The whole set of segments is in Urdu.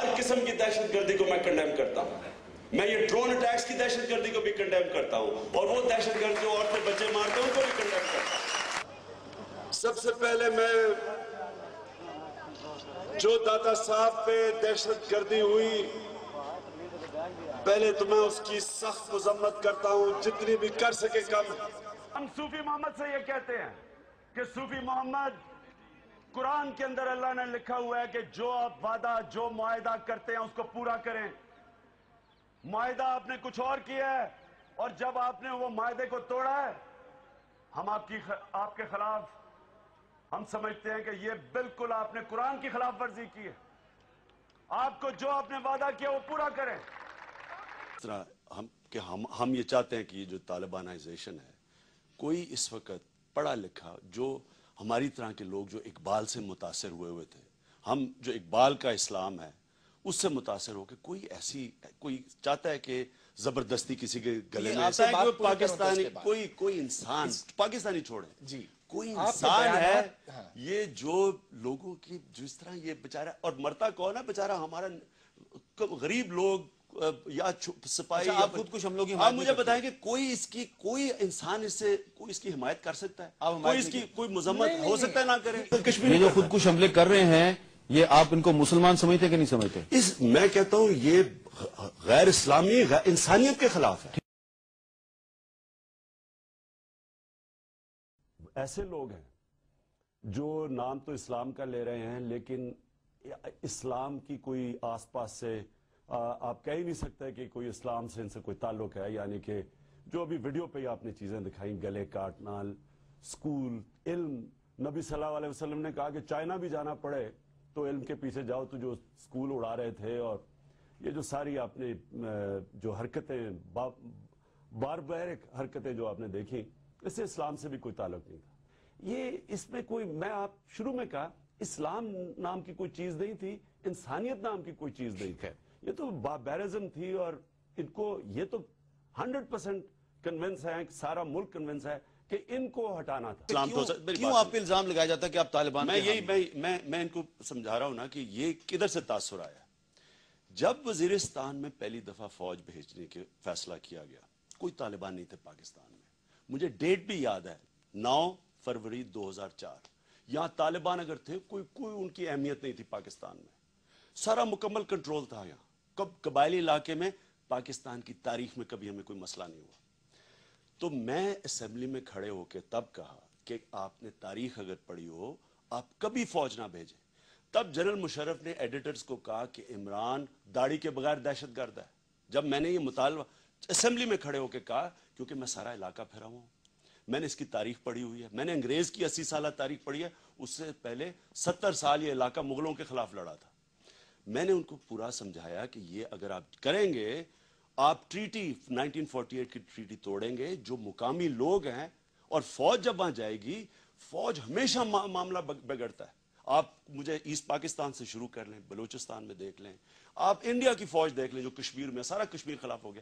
ہر قسم کی دہشت گردی کو میں کنڈیم کرتا ہوں. میں یہ ڈرون اٹیکس کی دہشت گردی کو بھی کنڈیم کرتا ہوں, اور وہ دہشت گرد جو عورتیں بچے مارتے ہیں ان کو بھی کنڈیم کرتا ہوں. سب سے پہلے میں جو داتا صاحب پہ دہشت گردی ہوئی, پہلے تو میں اس کی سخت مذمت کرتا ہوں, جتنی بھی کر سکے کم. ہم صوفی محمد سے یہ کہتے ہیں کہ صوفی محمد, قرآن کے اندر اللہ نے لکھا ہوا ہے کہ جو آپ وعدہ, جو معاہدہ کرتے ہیں اس کو پورا کریں. معاہدہ آپ نے کچھ اور کیا ہے, اور جب آپ نے وہ معاہدے کو توڑا ہے, ہم آپ کے خلاف, ہم سمجھتے ہیں کہ یہ بالکل آپ نے قرآن کی خلاف ورزی کی ہے. آپ کو جو آپ نے وعدہ کیا وہ پورا کریں. ہم یہ چاہتے ہیں کہ یہ جو طالبانائزیشن ہے, کوئی اس وقت پڑھا لکھا جو ہماری طرح کے لوگ جو اقبال سے متاثر ہوئے تھے, ہم جو اقبال کا اسلام ہے اس سے متاثر ہو کے کوئی چاہتا ہے کہ زبردستی کسی کے گلے میں ایسا ہے کہ پاکستانی کوئی انسان پاکستانی چھوڑے, کوئی انسان ہے یہ جو لوگوں کی جس طرح یہ بیچارہ, اور مرتا کون ہے بیچارہ, ہمارا غریب لوگ یا سپاہی. آپ خود کچھ ہم لوگ آپ مجھے بتائیں کہ کوئی انسان اس کی حمایت کر سکتا ہے, کوئی مذمت ہو سکتا ہے نہ کرے. یہ جو خود کش حملے کر رہے ہیں, یہ آپ ان کو مسلمان سمجھتے کہ نہیں سمجھتے؟ میں کہتا ہوں یہ غیر اسلامی, انسانیت کے خلاف ہے. ایسے لوگ ہیں جو نام تو اسلام کا لے رہے ہیں, لیکن اسلام کی کوئی آس پاس سے آپ کہہ ہی نہیں سکتے کہ کوئی اسلام سے ان سے کوئی تعلق ہے. یعنی کہ جو ابھی ویڈیو پہ آپ نے چیزیں دکھائیں, گلے کاٹنا, سکول, علم, نبی صلی اللہ علیہ وسلم نے کہا کہ چائنا بھی جانا پڑے تو علم کے پیچھے جاؤ. تو جو سکول اڑا رہے تھے, اور یہ جو ساری آپ نے جو حرکتیں, باربیرک حرکتیں جو آپ نے دیکھی, اس سے اسلام سے بھی کوئی تعلق نہیں تھا. یہ اس میں کوئی, میں آپ شروع میں کہا اسلام نام کی کوئی چیز نہیں تھی, انسانیت نام کی کوئی چیز نہیں تھی, یہ تو باربیرزم تھی. اور ان کو یہ تو 100% کنونس ہے, سارا ملک کنونس ہے کہ ان کو ہٹانا تھا. کیوں آپ پہ الزام لگایا جاتا ہے کہ آپ طالبان میں ان کو سمجھا رہا ہوں نا کہ یہ کدھر سے تاثر آیا. جب وزیرستان میں پہلی دفعہ فوج بھیجنے کے فیصلہ کیا گیا, کوئی طالبان نہیں تھے پاکستان میں. مجھے ڈیٹ بھی یاد ہے, 9 فروری 2004. یہاں طالبان اگر تھے, کوئی ان کی اہمیت نہیں تھی پاکستان میں. سارا مکمل کنٹرول تھا یہاں. قبائلی علاقے میں پاکستان کی تاریخ میں کبھی ہمیں کوئی مسئلہ نہیں ہوا. تو میں اسمبلی میں کھڑے ہو کے تب کہا کہ آپ نے تاریخ اگر پڑھی ہو, آپ کبھی فوج نہ بھیجیں. تب جنرل مشرف نے ایڈیٹرز کو کہا کہ عمران داڑھی کے بغیر دہشت گرد ہے. جب میں نے یہ مطالبہ اسمبلی میں کھڑے ہو کے کہا, کیونکہ میں سارا علاقہ پھرا ہوں, میں نے اس کی تاریخ پڑھی ہوئی ہے, میں نے انگریز کی 80 سالہ تاریخ پڑھی ہے, اس سے پہلے 70 سال یہ علاقہ مغلوں کے خلاف لڑا تھا. میں نے ان کو پورا سمجھایا کہ یہ اگر آپ کریں گے, آپ ٹریٹی 1948 کی ٹریٹی توڑیں گے, جو مقامی لوگ ہیں, اور فوج جب وہاں جائے گی, فوج ہمیشہ معاملہ بگڑتا ہے. آپ مجھے ایسٹ پاکستان سے شروع کر لیں, بلوچستان میں دیکھ لیں, آپ انڈیا کی فوج دیکھ لیں جو کشمیر میں, سارا کشمیر خلاف ہو گیا.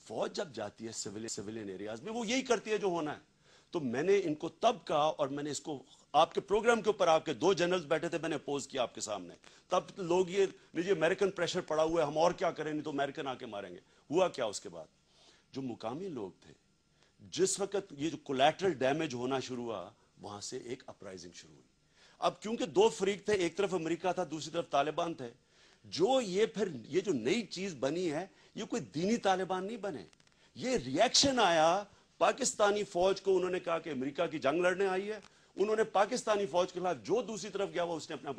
فوج جب جاتی ہے سویلین ایریاز میں, وہ یہی کرتی ہے جو ہونا ہے. تو میں نے ان کو تب کہا, اور میں نے اس کو آپ کے پروگرام کے اوپر, آپ کے 2 جنرلز بیٹھے تھے, میں نے اپوز کیا آپ کے سامنے. تب لوگ یہ امریکن پریشر پڑا ہوا ہے, ہم اور کیا کریں, نہیں تو امریکن آ کے ماریں گے. ہوا کیا اس کے بعد, جو مقامی لوگ تھے, جس وقت یہ جو کولیٹرل ڈیمیج ہونا شروع ہوا, وہاں سے ایک اپرائزنگ شروع ہوئی. اب کیونکہ 2 فریق تھے, ایک طرف امریکہ تھا, دوسری طرف طالبان تھے. یہ جو نئی چیز بنی ہے, یہ کوئی دینی طالبان نہیں بنے. یہ ریاکشن آیا پاکستانی فوج کو, انہوں نے کہا کہ امریکہ کی جنگ لڑنے آئی ہے, انہوں نے پاکستانی فوج کے خلاف, جو دوسری طرف گیا وہ اس نے اپنا